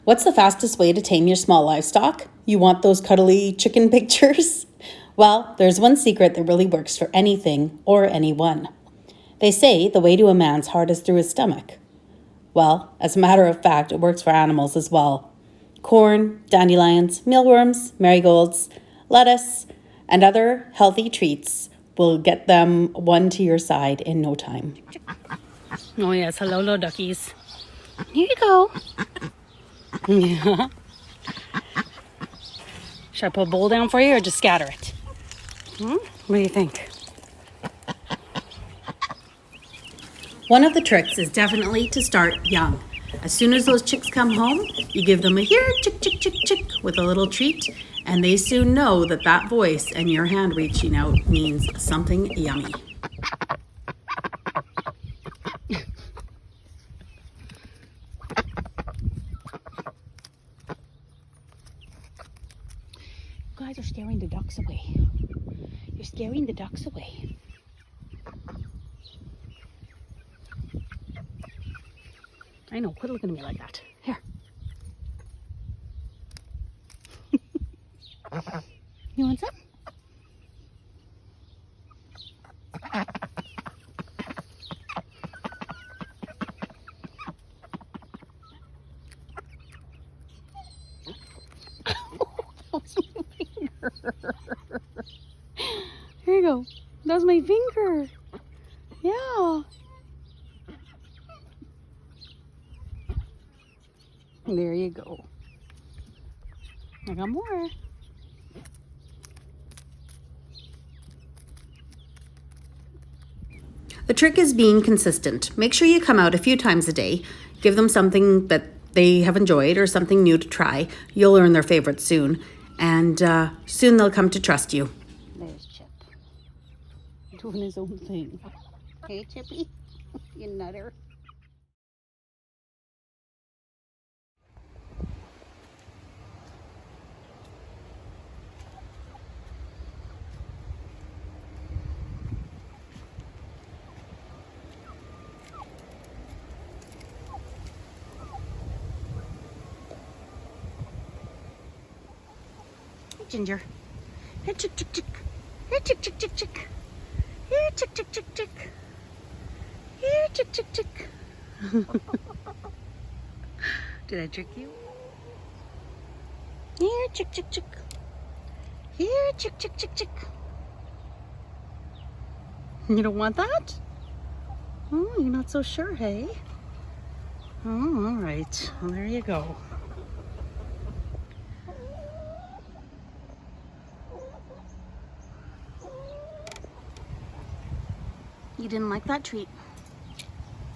What's the fastest way to tame your small livestock? You want those cuddly chicken pictures? Well, there's one secret that really works for anything or anyone. They say the way to a man's heart is through his stomach. Well, as a matter of fact, it works for animals as well. Corn, dandelions, mealworms, marigolds, lettuce, and other healthy treats will get them one to your side in no time. Oh yes, hello, little duckies. Here you go. Yeah. Should I put a bowl down for you or just scatter it? What do you think? One of the tricks is definitely to start young. As soon as those chicks come home, you give them a here, chick, chick, chick, chick, with a little treat, and they soon know that that voice and your hand reaching out means something yummy. You guys are scaring the ducks away. You're scaring the ducks away. I know, quit looking at me like that. Here. You want some? Here you go. That was my finger. Yeah. There you go. I got more. The trick is being consistent. Make sure you come out a few times a day. Give them something that they have enjoyed or something new to try. You'll learn their favorites soon, and soon they'll come to trust you. There's Chip. Doing his own thing. Hey, Chippy. You nutter. Hey, Ginger. Here, chick, chick, chick. Here, chick, chick, chick, chick. Here, chick, chick, chick, chick. Here, chick, chick, chick. Did I trick you? Here, chick, chick, chick. Here, chick, chick, chick, chick. You don't want that? Oh, you're not so sure, hey? Oh, all right. Well, there you go. You didn't like that treat.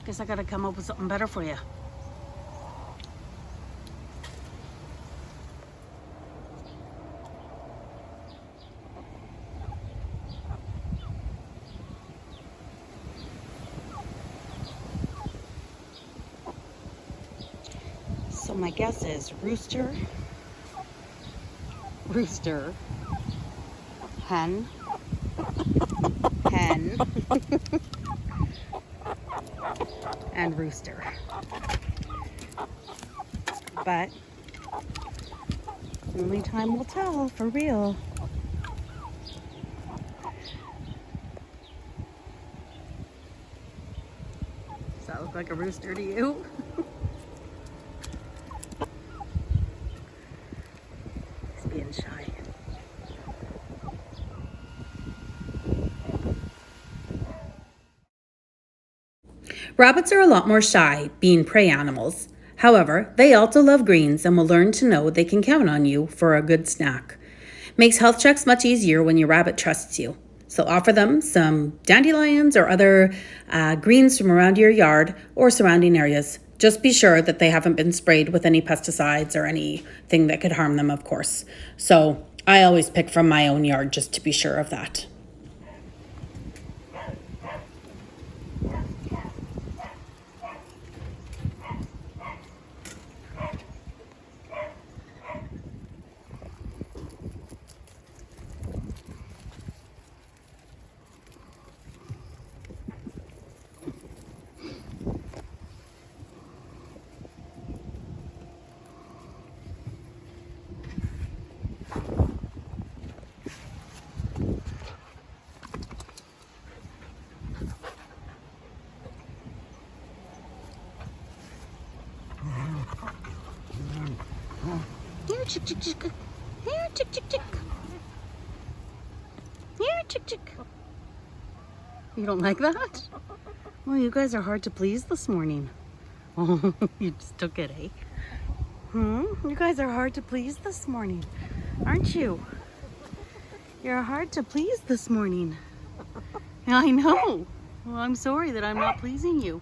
Guess I gotta come up with something better for you. So my guess is rooster, hen, and rooster. But only time will tell, for real. Does that look like a rooster to you? He's being shy. Rabbits are a lot more shy, being prey animals. However, they also love greens and will learn to know they can count on you for a good snack. Makes health checks much easier when your rabbit trusts you. So offer them some dandelions or other greens from around your yard or surrounding areas. Just be sure that they haven't been sprayed with any pesticides or anything that could harm them, of course. So I always pick from my own yard just to be sure of that. Here, chick, chick, chick. Here, chick, chick, chick. Here, chick, chick. You don't like that? Well, you guys are hard to please this morning. Oh, you just took it, eh? You guys are hard to please this morning, aren't you? You're hard to please this morning. I know. Well, I'm sorry that I'm not pleasing you.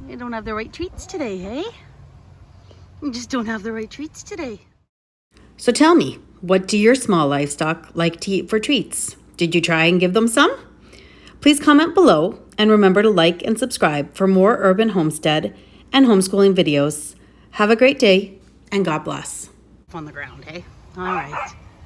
You don't have the right treats today, hey? You just don't have the right treats today. So tell me, what do your small livestock like to eat for treats? Did you try and give them some? Please comment below and remember to like and subscribe for more urban homestead and homeschooling videos. Have a great day and God bless. On the ground, hey? All right.